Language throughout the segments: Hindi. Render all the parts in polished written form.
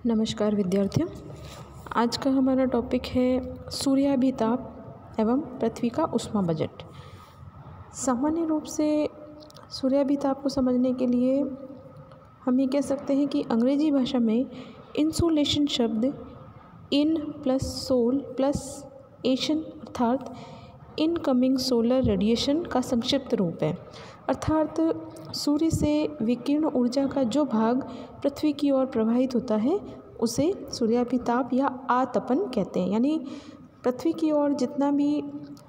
नमस्कार विद्यार्थियों। आज का हमारा टॉपिक है सूर्याभिताप एवं पृथ्वी का ऊष्मा बजट। सामान्य रूप से सूर्याभिताप को समझने के लिए हम ये कह सकते हैं कि अंग्रेजी भाषा में इंसोलेशन शब्द इन प्लस सोल प्लस एशन अर्थात इनकमिंग सोलर रेडिएशन का संक्षिप्त रूप है। अर्थात सूर्य से विकिरण ऊर्जा का जो भाग पृथ्वी की ओर प्रवाहित होता है उसे सूर्याभिताप या आतपन कहते हैं। यानी पृथ्वी की ओर जितना भी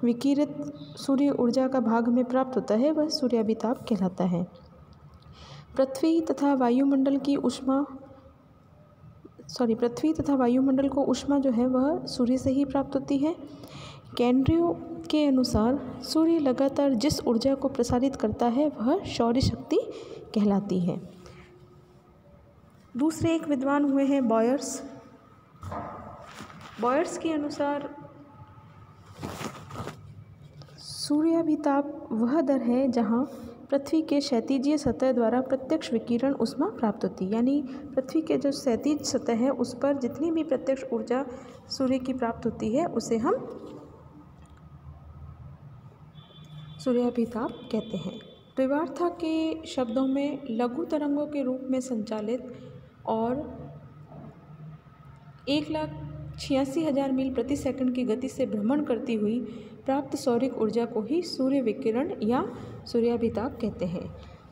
विकिरित सूर्य ऊर्जा का भाग हमें प्राप्त होता है वह सूर्याभिताप कहलाता है। पृथ्वी तथा वायुमंडल को ऊष्मा जो है वह सूर्य से ही प्राप्त होती है। केंद्रियों के अनुसार सूर्य लगातार जिस ऊर्जा को प्रसारित करता है वह सौर शक्ति कहलाती है। दूसरे एक विद्वान हुए हैं बॉयर्स के अनुसार सूर्याभिताप वह दर है जहां पृथ्वी के क्षैतिजीय सतह द्वारा प्रत्यक्ष विकिरण ऊष्मा प्राप्त होती है। यानी पृथ्वी के जो क्षैतिज सतह है उस पर जितनी भी प्रत्यक्ष ऊर्जा सूर्य की प्राप्त होती है उसे हम सूर्याभिताप कहते हैं। त्रिवार्था के शब्दों में लघु तरंगों के रूप में संचालित और 1,86,000 मील प्रति सेकंड की गति से भ्रमण करती हुई प्राप्त सौरिक ऊर्जा को ही सूर्य विकिरण या सूर्याभिताप कहते हैं।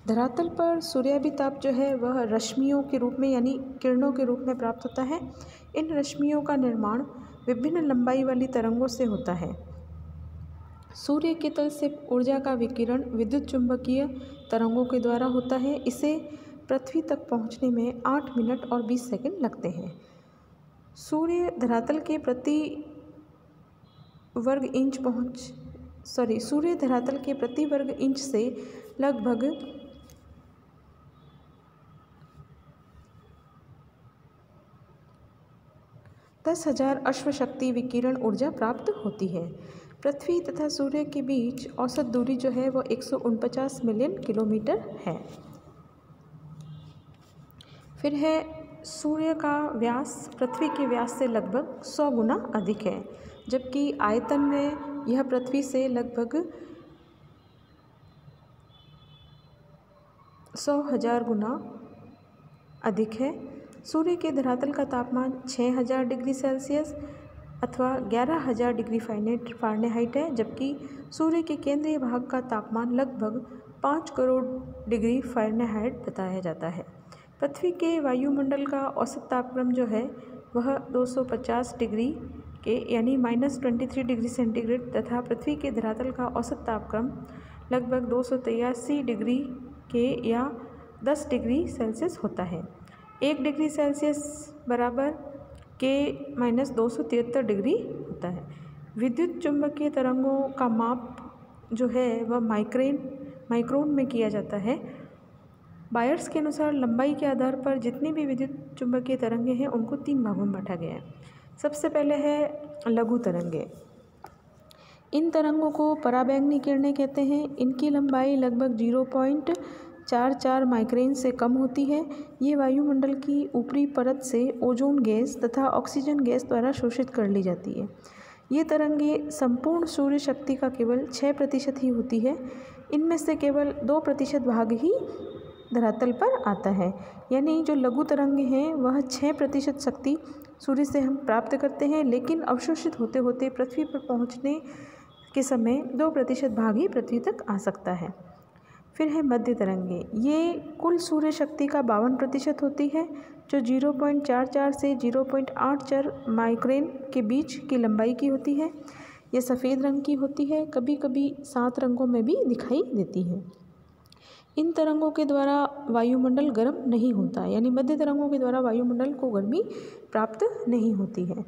धरातल पर सूर्याभिताप जो है वह रश्मियों के रूप में यानी किरणों के रूप में प्राप्त होता है। इन रश्मियों का निर्माण विभिन्न लंबाई वाली तरंगों से होता है। सूर्य के तल से ऊर्जा का विकिरण विद्युत चुंबकीय तरंगों के द्वारा होता है। इसे पृथ्वी तक पहुंचने में 8 मिनट और 20 सेकंड लगते हैं। सूर्य धरातल के प्रति वर्ग इंच से लगभग 10,000 अश्वशक्ति विकिरण ऊर्जा प्राप्त होती है। पृथ्वी तथा सूर्य के बीच औसत दूरी जो है वो 149 मिलियन किलोमीटर है। फिर है सूर्य का व्यास पृथ्वी के व्यास से लगभग 100 गुना अधिक है, जबकि आयतन में यह पृथ्वी से लगभग 100,000 गुना अधिक है। सूर्य के धरातल का तापमान 6,000 डिग्री सेल्सियस अथवा 11,000 डिग्री फ़ारेनहाइट है, जबकि सूर्य के केंद्रीय भाग का तापमान लगभग 5 करोड़ डिग्री फ़ारेनहाइट बताया जाता है। पृथ्वी के वायुमंडल का औसत तापक्रम जो है वह 250 डिग्री के यानी -23 डिग्री सेंटीग्रेड तथा पृथ्वी के धरातल का औसत तापक्रम लगभग 283 डिग्री के या 10 डिग्री सेल्सियस होता है। 1 डिग्री सेल्सियस बराबर के -273 डिग्री होता है। विद्युत चुंबकीय तरंगों का माप जो है वह माइक्रोन में किया जाता है। बायर्स के अनुसार लंबाई के आधार पर जितनी भी विद्युत चुंबकीय तरंगें हैं उनको 3 भागों में बांटा गया है। सबसे पहले है लघु तरंगें। इन तरंगों को पराबैंगनी किरणें कहते हैं। इनकी लंबाई लगभग 0.44 माइक्रोन से कम होती है। ये वायुमंडल की ऊपरी परत से ओजोन गैस तथा ऑक्सीजन गैस द्वारा शोषित कर ली जाती है। ये तरंगें संपूर्ण सूर्य शक्ति का केवल 6% ही होती है। इनमें से केवल 2% भाग ही धरातल पर आता है। यानी जो लघु तरंगें हैं वह 6% शक्ति सूर्य से हम प्राप्त करते हैं, लेकिन अवशोषित होते होते पृथ्वी पर पहुंचने के समय 2% भाग ही पृथ्वी तक आ सकता है। फिर है मध्य तरंगें। ये कुल सूर्य शक्ति का 52% होती है, जो 0.44 से 0.84 माइक्रोन के बीच की लंबाई की होती है। यह सफ़ेद रंग की होती है, कभी कभी 7 रंगों में भी दिखाई देती है। इन तरंगों के द्वारा वायुमंडल गर्म नहीं होता, यानी मध्य तरंगों के द्वारा वायुमंडल को गर्मी प्राप्त नहीं होती है।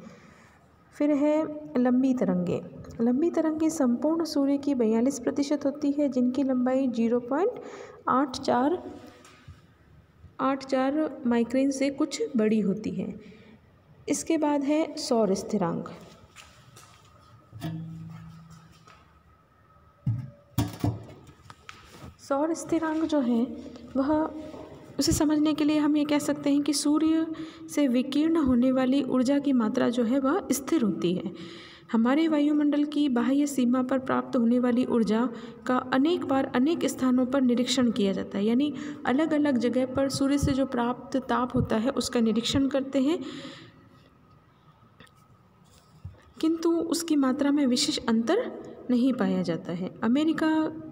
फिर है लंबी तरंगें। लंबी तरंगें संपूर्ण सूर्य की 42% होती है, जिनकी लंबाई 0.84 माइक्रोन से कुछ बड़ी होती है। इसके बाद है सौर स्थिरांक। सौर स्थिरांक जो है वह उसे समझने के लिए हम ये कह सकते हैं कि सूर्य से विकीर्ण होने वाली ऊर्जा की मात्रा जो है वह स्थिर होती है। हमारे वायुमंडल की बाह्य सीमा पर प्राप्त होने वाली ऊर्जा का अनेक बार अनेक स्थानों पर निरीक्षण किया जाता है, यानी अलग अलग जगह पर सूर्य से जो प्राप्त ताप होता है उसका निरीक्षण करते हैं, किंतु उसकी मात्रा में विशेष अंतर नहीं पाया जाता है। अमेरिका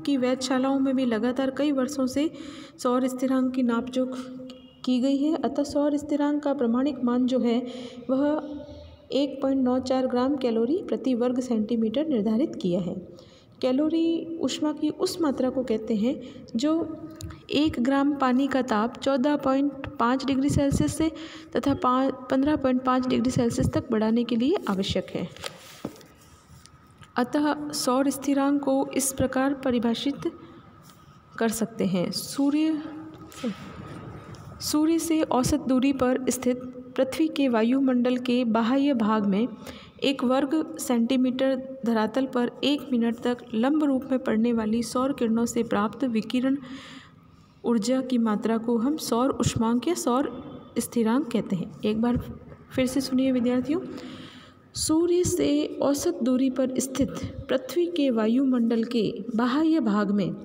की वेधशालाओं में भी लगातार कई वर्षों से सौर स्थिरांक की नापजोख की गई है, अतः सौर स्थिरांक का प्रमाणिक मान जो है वह 1.94 ग्राम कैलोरी प्रति वर्ग सेंटीमीटर निर्धारित किया है। कैलोरी ऊष्मा की उस मात्रा को कहते हैं जो 1 ग्राम पानी का ताप 14.5 डिग्री सेल्सियस से तथा 15.5 डिग्री सेल्सियस तक बढ़ाने के लिए आवश्यक है। अतः सौर स्थिरांक को इस प्रकार परिभाषित कर सकते हैं। सूर्य से औसत दूरी पर स्थित पृथ्वी के वायुमंडल के बाह्य भाग में 1 वर्ग सेंटीमीटर धरातल पर 1 मिनट तक लंब रूप में पड़ने वाली सौर किरणों से प्राप्त विकिरण ऊर्जा की मात्रा को हम सौर ऊष्मांक या सौर स्थिरांक कहते हैं। एक बार फिर से सुनिए विद्यार्थियों, सूर्य से औसत दूरी पर स्थित पृथ्वी के वायुमंडल के बाह्य भाग में,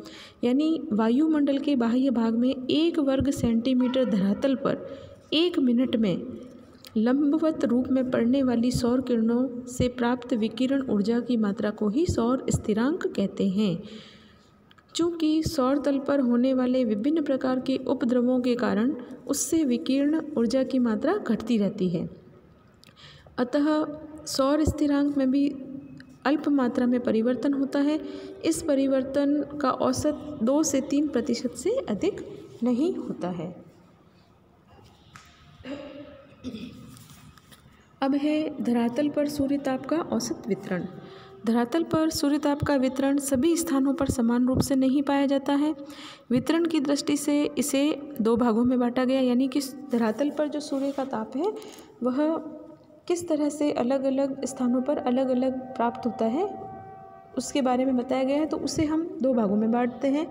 यानी वायुमंडल के बाह्य भाग में 1 वर्ग सेंटीमीटर धरातल पर 1 मिनट में लंबवत रूप में पड़ने वाली सौर किरणों से प्राप्त विकिरण ऊर्जा की मात्रा को ही सौर स्थिरांक कहते हैं। चूँकि सौर तल पर होने वाले विभिन्न प्रकार के उपद्रवों के कारण उससे विकिरण ऊर्जा की मात्रा घटती रहती है, अतः सौर स्थिरांक में भी अल्प मात्रा में परिवर्तन होता है। इस परिवर्तन का औसत 2 से 3% से अधिक नहीं होता है। अब है धरातल पर सूर्यताप का औसत वितरण। धरातल पर सूर्यताप का वितरण सभी स्थानों पर समान रूप से नहीं पाया जाता है। वितरण की दृष्टि से इसे 2 भागों में बांटा गया, यानी कि धरातल पर जो सूर्य का ताप है वह किस तरह से अलग अलग स्थानों पर अलग अलग प्राप्त होता है उसके बारे में बताया गया है। तो उसे हम 2 भागों में बांटते हैं।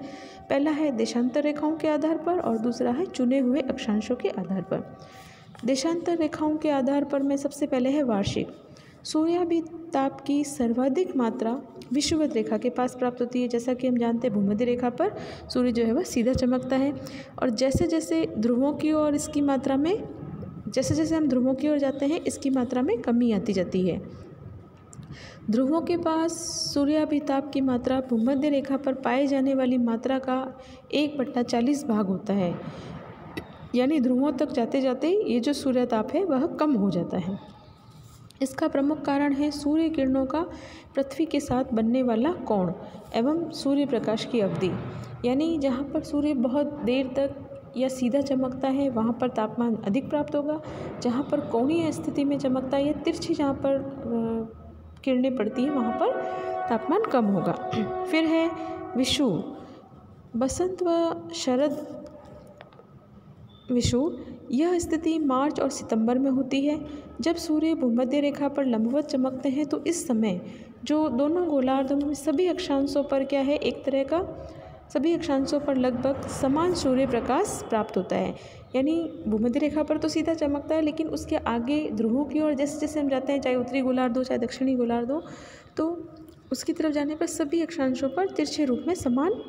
पहला है देशांतर रेखाओं के आधार पर और दूसरा है चुने हुए अक्षांशों के आधार पर। देशांतर रेखाओं के आधार पर में सबसे पहले है वार्षिक। सूर्याभिताप की सर्वाधिक मात्रा विषुवत रेखा के पास प्राप्त होती है। जैसा कि हम जानते हैं भूमध्य रेखा पर सूर्य जो है वह सीधा चमकता है, और जैसे जैसे ध्रुवों की ओर इसकी मात्रा में जैसे जैसे हम ध्रुवों की ओर जाते हैं इसकी मात्रा में कमी आती जाती है। ध्रुवों के पास सूर्याभिताप की मात्रा भूमध्य रेखा पर पाए जाने वाली मात्रा का 1/40 भाग होता है, यानी ध्रुवों तक जाते जाते ये जो सूर्यताप है वह कम हो जाता है। इसका प्रमुख कारण है सूर्य किरणों का पृथ्वी के साथ बनने वाला कोण एवं सूर्य प्रकाश की अवधि, यानी जहाँ पर सूर्य बहुत देर तक या सीधा चमकता है वहाँ पर तापमान अधिक प्राप्त होगा, जहाँ पर कोणीय स्थिति में चमकता है या तिरछी जहाँ पर किरणें पड़ती हैं वहाँ पर तापमान कम होगा। फिर है विषुव। बसंत व शरद विषुव, यह स्थिति मार्च और सितंबर में होती है। जब सूर्य भूमध्य रेखा पर लंबवत चमकते हैं तो इस समय जो दोनों गोलार्धों में सभी अक्षांशों पर क्या है, एक तरह का सभी अक्षांशों पर लगभग समान सूर्य प्रकाश प्राप्त होता है। यानी भूमध्य रेखा पर तो सीधा चमकता है, लेकिन उसके आगे ध्रुवों की ओर जैसे जैसे हम जाते हैं, चाहे उत्तरी गोलार्ध हो चाहे दक्षिणी गोलार्ध हो, तो उसकी तरफ जाने पर सभी अक्षांशों पर तिरछे रूप में समान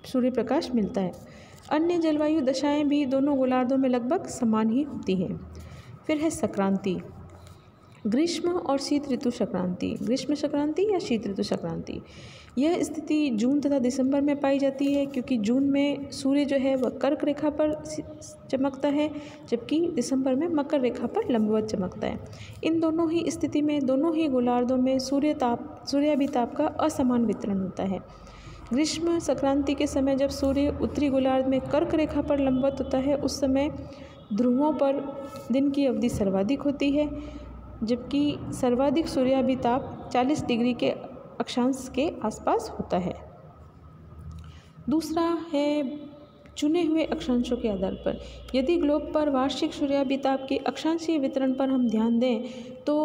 सूर्य प्रकाश मिलता है। अन्य जलवायु दशाएं भी दोनों गोलार्धों में लगभग समान ही होती हैं। फिर है संक्रांति। ग्रीष्म और शीत ऋतु संक्रांति, ग्रीष्म संक्रांति या शीत ऋतु संक्रांति। यह स्थिति जून तथा दिसंबर में पाई जाती है, क्योंकि जून में सूर्य जो है वह कर्क रेखा पर चमकता है, जबकि दिसंबर में मकर रेखा पर लंबवत चमकता है। इन दोनों ही स्थिति में दोनों ही गोलार्धों में सूर्याभिताप का असमान वितरण होता है। ग्रीष्म संक्रांति के समय जब सूर्य उत्तरी गोलार्ध में कर्क रेखा पर लंबवत होता है, उस समय ध्रुवों पर दिन की अवधि सर्वाधिक होती है, जबकि सर्वाधिक सूर्याभिताप 40 डिग्री के अक्षांश के आसपास होता है। दूसरा है चुने हुए अक्षांशों के आधार पर। यदि ग्लोब पर वार्षिक सूर्याभिताप के अक्षांशीय वितरण पर हम ध्यान दें तो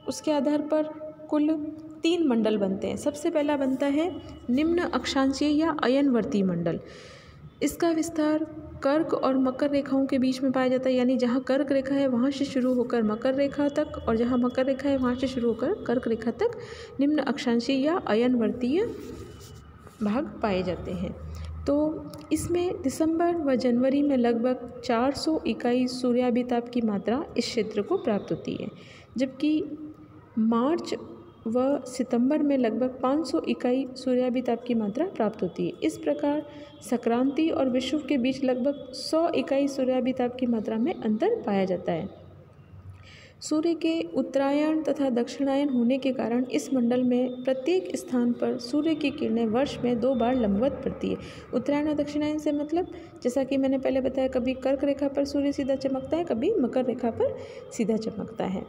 उसके आधार पर कुल 3 मंडल बनते हैं। सबसे पहला बनता है निम्न अक्षांशीय या अयनवर्ती मंडल। इसका विस्तार कर्क और मकर रेखाओं के बीच में पाया जाता है, यानी जहाँ कर्क रेखा है वहाँ से शुरू होकर मकर रेखा तक, और जहाँ मकर रेखा है वहाँ से शुरू होकर कर्क रेखा तक निम्न अक्षांशीय या अयनवर्तीय भाग पाए जाते हैं। तो इसमें दिसंबर व जनवरी में लगभग 400 इकाई सूर्याभिताप की मात्रा इस क्षेत्र को प्राप्त होती है, जबकि मार्च व सितंबर में लगभग 500 इकाई सूर्याभिताप की मात्रा प्राप्त होती है। इस प्रकार संक्रांति और विषुव के बीच लगभग 100 इकाई सूर्याभिताप की मात्रा में अंतर पाया जाता है। सूर्य के उत्तरायण तथा दक्षिणायन होने के कारण इस मंडल में प्रत्येक स्थान पर सूर्य की किरणें वर्ष में 2 बार लंबवत पड़ती है। उत्तरायण और दक्षिणायन से मतलब, जैसा कि मैंने पहले बताया, कभी कर्क रेखा पर सूर्य सीधा चमकता है, कभी मकर रेखा पर सीधा चमकता है,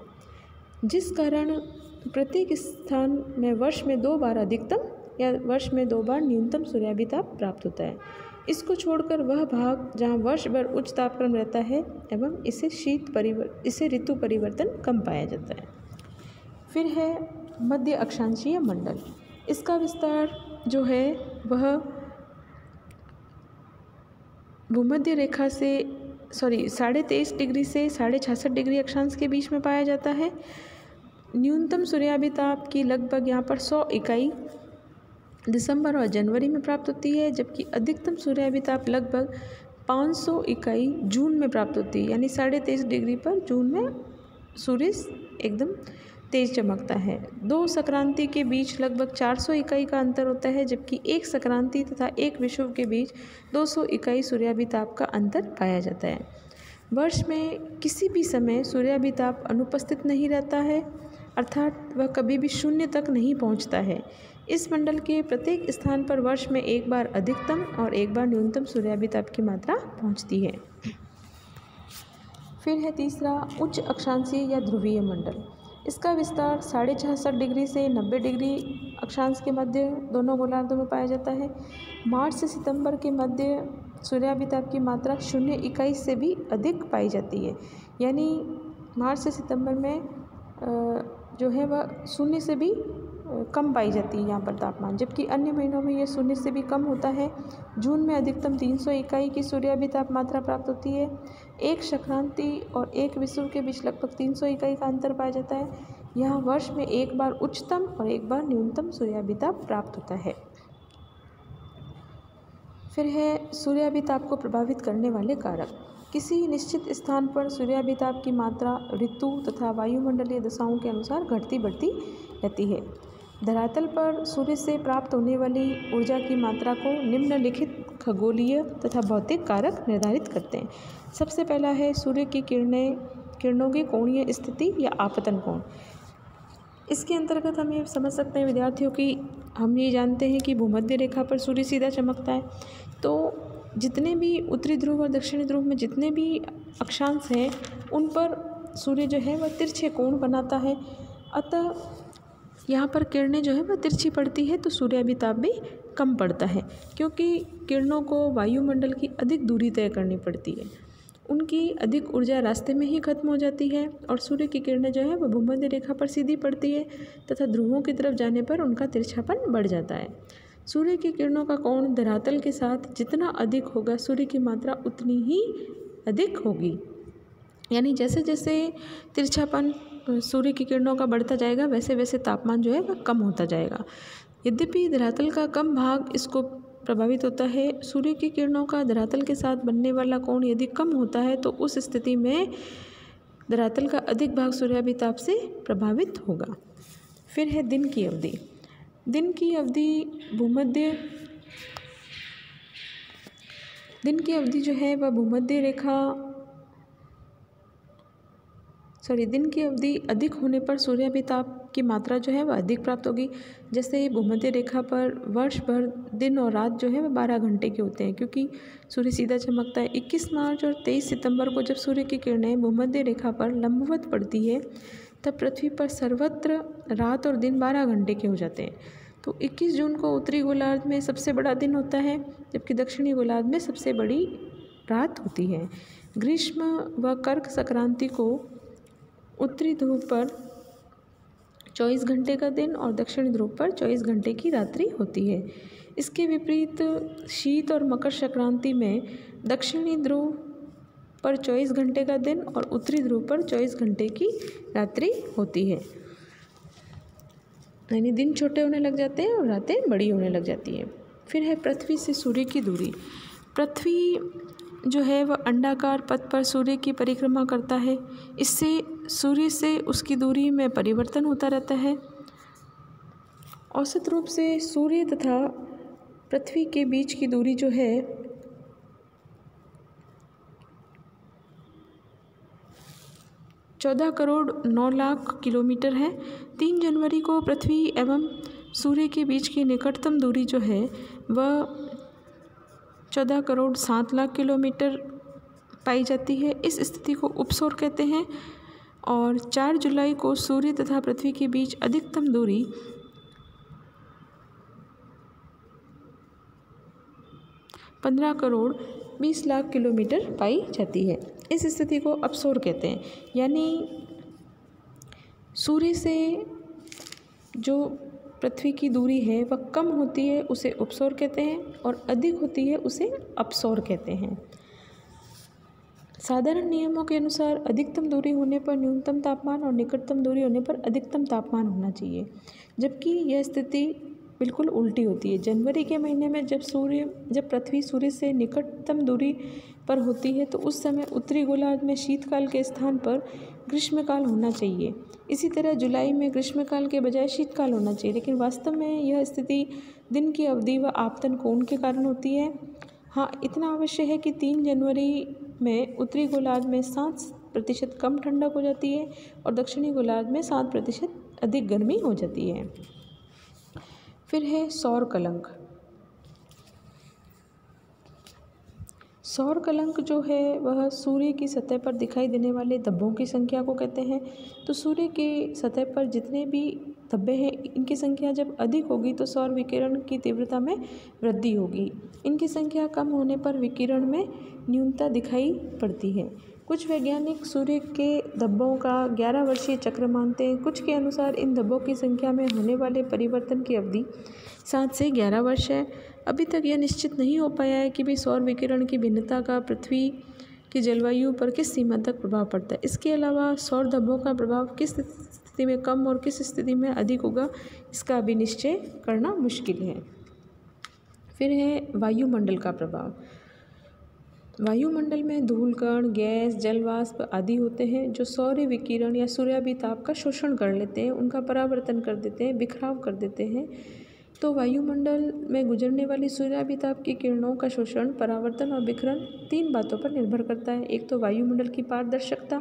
जिस कारण प्रत्येक स्थान में वर्ष में 2 बार अधिकतम या वर्ष में 2 बार न्यूनतम सूर्याभिताप प्राप्त होता है। इसको छोड़कर वह भाग जहाँ वर्ष भर उच्च तापक्रम रहता है एवं इसे ऋतु परिवर्तन कम पाया जाता है। फिर है मध्य अक्षांशीय मंडल। इसका विस्तार जो है वह भूमध्य रेखा से 23.5 डिग्री से 66.5 डिग्री अक्षांश के बीच में पाया जाता है। न्यूनतम सूर्याभिताप की लगभग यहाँ पर 100 इकाई दिसंबर और जनवरी में प्राप्त होती है, जबकि अधिकतम सूर्याभिताप लगभग 500 इकाई जून में प्राप्त होती है, यानी 23.5 डिग्री पर जून में सूर्य एकदम तेज चमकता है। 2 संक्रांति के बीच लगभग 400 इकाई का अंतर होता है, जबकि एक संक्रांति तथा एक विषुव के बीच 200 इकाई सूर्याभिताप का अंतर पाया जाता है। वर्ष में किसी भी समय सूर्याभिताप अनुपस्थित नहीं रहता है, अर्थात वह कभी भी शून्य तक नहीं पहुंचता है। इस मंडल के प्रत्येक स्थान पर वर्ष में 1 बार अधिकतम और 1 बार न्यूनतम सूर्याभिताप की मात्रा पहुंचती है। फिर है तीसरा उच्च अक्षांशीय या ध्रुवीय मंडल। इसका विस्तार 66.5 डिग्री से 90 डिग्री अक्षांश के मध्य दोनों गोलार्धों में पाया जाता है। मार्च से सितंबर के मध्य सूर्याभिताप की मात्रा 0 इकाई से भी अधिक पाई जाती है, यानी मार्च से सितंबर में जो है वह 0 से भी कम पाई जाती है यहाँ पर तापमान, जबकि अन्य महीनों में यह 0 से भी कम होता है। जून में अधिकतम 300 इकाई की सूर्याभिताप मात्रा प्राप्त होती है। एक संक्रांति और एक विषुव के बीच लगभग 300 इकाई का अंतर पाया जाता है। यहाँ वर्ष में 1 बार उच्चतम और 1 बार न्यूनतम सूर्याभिताप प्राप्त होता है। फिर है सूर्याभिताप को प्रभावित करने वाले कारक। किसी निश्चित स्थान पर सूर्याभिताप की मात्रा ऋतु तथा वायुमंडलीय दशाओं के अनुसार घटती बढ़ती रहती है। धरातल पर सूर्य से प्राप्त होने वाली ऊर्जा की मात्रा को निम्नलिखित खगोलीय तथा भौतिक कारक निर्धारित करते हैं। सबसे पहला है सूर्य की किरणों की कोणीय स्थिति या आपतन कोण। इसके अंतर्गत हम ये समझ सकते हैं विद्यार्थियों की, हम ये जानते हैं कि भूमध्य रेखा पर सूर्य सीधा चमकता है, तो जितने भी उत्तरी ध्रुव और दक्षिणी ध्रुव में जितने भी अक्षांश हैं उन पर सूर्य जो है वह तिरछे कोण बनाता है, अतः यहाँ पर किरणें जो है वह तिरछी पड़ती है तो सूर्याभिताप भी कम पड़ता है, क्योंकि किरणों को वायुमंडल की अधिक दूरी तय करनी पड़ती है। उनकी अधिक ऊर्जा रास्ते में ही खत्म हो जाती है और सूर्य की किरणें जो है वह भूमध्य रेखा पर सीधी पड़ती है तथा ध्रुवों की तरफ जाने पर उनका तिरछापन बढ़ जाता है। सूर्य की किरणों का कोण धरातल के साथ जितना अधिक होगा सूर्य की मात्रा उतनी ही अधिक होगी, यानी जैसे जैसे तिरछापन सूर्य की किरणों का बढ़ता जाएगा वैसे वैसे तापमान जो है वह कम होता जाएगा। यद्यपि धरातल का कम भाग इसको प्रभावित होता है, सूर्य की किरणों का धरातल के साथ बनने वाला कोण यदि कम होता है तो उस स्थिति में धरातल का अधिक भाग सूर्याभिताप से प्रभावित होगा। फिर है दिन की अवधि। दिन की अवधि जो है वह दिन की अवधि अधिक होने पर सूर्याभिताप की मात्रा जो है वह अधिक प्राप्त होगी। जैसे भूमध्य रेखा पर वर्ष भर दिन और रात जो है वह 12 घंटे के होते हैं, क्योंकि सूर्य सीधा चमकता है। 21 मार्च और 23 सितंबर को जब सूर्य की किरणें भूमध्य रेखा पर लंबवत पड़ती है तब पृथ्वी पर सर्वत्र रात और दिन 12 घंटे के हो जाते हैं। तो 21 जून को उत्तरी गोलार्ध में सबसे बड़ा दिन होता है, जबकि दक्षिणी गोलार्ध में सबसे बड़ी रात होती है। ग्रीष्म व कर्क संक्रांति को उत्तरी ध्रुव पर 24 घंटे का दिन और दक्षिणी ध्रुव पर 24 घंटे की रात्रि होती है। इसके विपरीत शीत और मकर संक्रांति में दक्षिणी ध्रुव पर 24 घंटे का दिन और उत्तरी ध्रुव पर 24 घंटे की रात्रि होती है, यानी दिन छोटे होने लग जाते हैं और रातें बड़ी होने लग जाती हैं। फिर है पृथ्वी से सूर्य की दूरी। पृथ्वी जो है वह अंडाकार पथ पर सूर्य की परिक्रमा करता है। इससे सूर्य से उसकी दूरी में परिवर्तन होता रहता है। औसत रूप से सूर्य तथा पृथ्वी के बीच की दूरी जो है 14 करोड़ 9 लाख किलोमीटर है। 3 जनवरी को पृथ्वी एवं सूर्य के बीच की निकटतम दूरी जो है वह 14 करोड़ 7 लाख किलोमीटर पाई जाती है। इस स्थिति को उपसौर कहते हैं। और 4 जुलाई को सूर्य तथा पृथ्वी के बीच अधिकतम दूरी 15 करोड़ 20 लाख किलोमीटर पाई जाती है। इस स्थिति को अपसौर कहते हैं, यानी सूर्य से जो पृथ्वी की दूरी है वह कम होती है उसे उपसौर कहते हैं और अधिक होती है उसे अपसौर कहते हैं। साधारण नियमों के अनुसार अधिकतम दूरी होने पर न्यूनतम तापमान और निकटतम दूरी होने पर अधिकतम तापमान होना चाहिए, जबकि यह स्थिति बिल्कुल उल्टी होती है। जनवरी के महीने में जब पृथ्वी सूर्य से निकटतम दूरी पर होती है तो उस समय उत्तरी गोलार्ध में शीतकाल के स्थान पर ग्रीष्मकाल होना चाहिए। इसी तरह जुलाई में ग्रीष्मकाल के बजाय शीतकाल होना चाहिए, लेकिन वास्तव में यह स्थिति दिन की अवधि व आपतन कोण के कारण होती है। हाँ, इतना अवश्य है कि 3 जनवरी में उत्तरी गोलार्ध में 7% कम ठंडक हो जाती है और दक्षिणी गोलार्ध में 7% अधिक गर्मी हो जाती है। फिर है सौर कलंक। सौर कलंक जो है वह सूर्य की सतह पर दिखाई देने वाले धब्बों की संख्या को कहते हैं। तो सूर्य की सतह पर जितने भी धब्बे हैं इनकी संख्या जब अधिक होगी तो सौर विकिरण की तीव्रता में वृद्धि होगी। इनकी संख्या कम होने पर विकिरण में न्यूनता दिखाई पड़ती है। कुछ वैज्ञानिक सूर्य के धब्बों का 11 वर्षीय चक्र मानते हैं। कुछ के अनुसार इन धब्बों की संख्या में होने वाले परिवर्तन की अवधि 7 से 11 वर्ष है। अभी तक यह निश्चित नहीं हो पाया है कि भी सौर विकिरण की भिन्नता का पृथ्वी की जलवायु पर किस सीमा तक प्रभाव पड़ता है। इसके अलावा सौर धब्बों का प्रभाव किस स्थिति में कम और किस स्थिति में अधिक होगा, इसका भी निश्चय करना मुश्किल है। फिर है वायुमंडल का प्रभाव। वायुमंडल में धूलकण, गैस, जलवाष्प आदि होते हैं जो सौर विकिरण या सूर्याभिताप का शोषण कर लेते हैं, उनका परावर्तन कर देते हैं, बिखराव कर देते हैं। तो वायुमंडल में गुजरने वाली सूर्याभिताप की किरणों का शोषण, परावर्तन और बिखरन 3 बातों पर निर्भर करता है। एक तो वायुमंडल की पारदर्शकता,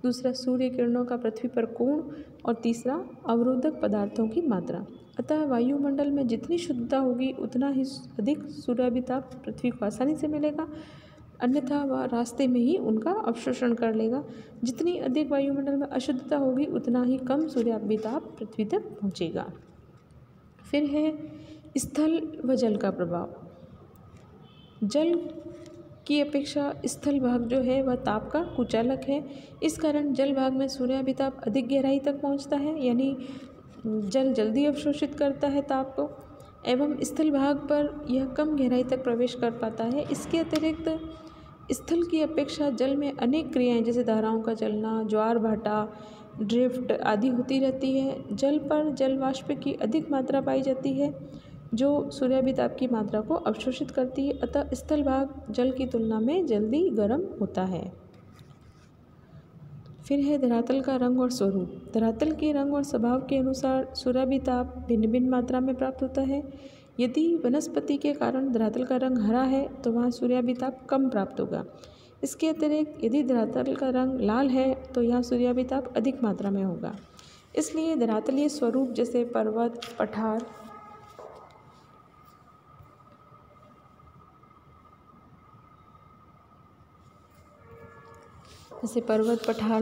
दूसरा सूर्य किरणों का पृथ्वी पर कोण और तीसरा अवरोधक पदार्थों की मात्रा। अतः वायुमंडल में जितनी शुद्धता होगी उतना ही अधिक सूर्याभिताप पृथ्वी को आसानी से मिलेगा, अन्यथा वह रास्ते में ही उनका अवशोषण कर लेगा। जितनी अधिक वायुमंडल में अशुद्धता होगी उतना ही कम सूर्याभिताप पृथ्वी तक पहुँचेगा। फिर है स्थल व जल का प्रभाव। जल की अपेक्षा स्थल भाग जो है वह ताप का कुचालक है। इस कारण जल भाग में सूर्याभिताप अधिक गहराई तक पहुंचता है, यानी जल जल्दी अवशोषित करता है ताप को, एवं स्थल भाग पर यह कम गहराई तक प्रवेश कर पाता है। इसके अतिरिक्त स्थल की अपेक्षा जल में अनेक क्रियाएं जैसे धाराओं का चलना, ज्वार भाटा, ड्रिफ्ट आदि होती रहती है। जल पर जल वाष्प की अधिक मात्रा पाई जाती है जो सूर्याभिताप की मात्रा को अवशोषित करती है। अतः स्थल भाग जल की तुलना में जल्दी गर्म होता है। फिर है धरातल का रंग और स्वरूप। धरातल के रंग और स्वभाव के अनुसार सूर्याभिताप भिन्न भिन्न मात्रा में प्राप्त होता है। यदि वनस्पति के कारण धरातल का रंग हरा है तो वहाँ सूर्याभिताप कम प्राप्त होगा। इसके अतिरिक्त यदि धरातल का रंग लाल है तो यहाँ सूर्याभिताप अधिक मात्रा में होगा। इसलिए धरातलीय स्वरूप जैसे पर्वत, पठार,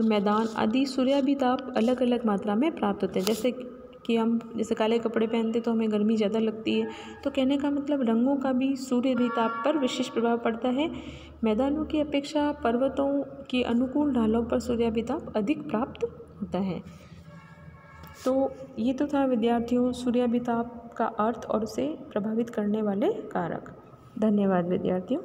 मैदान आदि सूर्याभिताप अलग अलग मात्रा में प्राप्त होते हैं। जैसे काले कपड़े पहनते तो हमें गर्मी ज़्यादा लगती है, तो कहने का मतलब रंगों का भी सूर्याभिताप पर विशेष प्रभाव पड़ता है। मैदानों की अपेक्षा पर्वतों की अनुकूल ढालों पर सूर्याभिताप अधिक प्राप्त होता है। तो ये तो था विद्यार्थियों सूर्याभिताप का अर्थ और उसे प्रभावित करने वाले कारक। धन्यवाद विद्यार्थियों।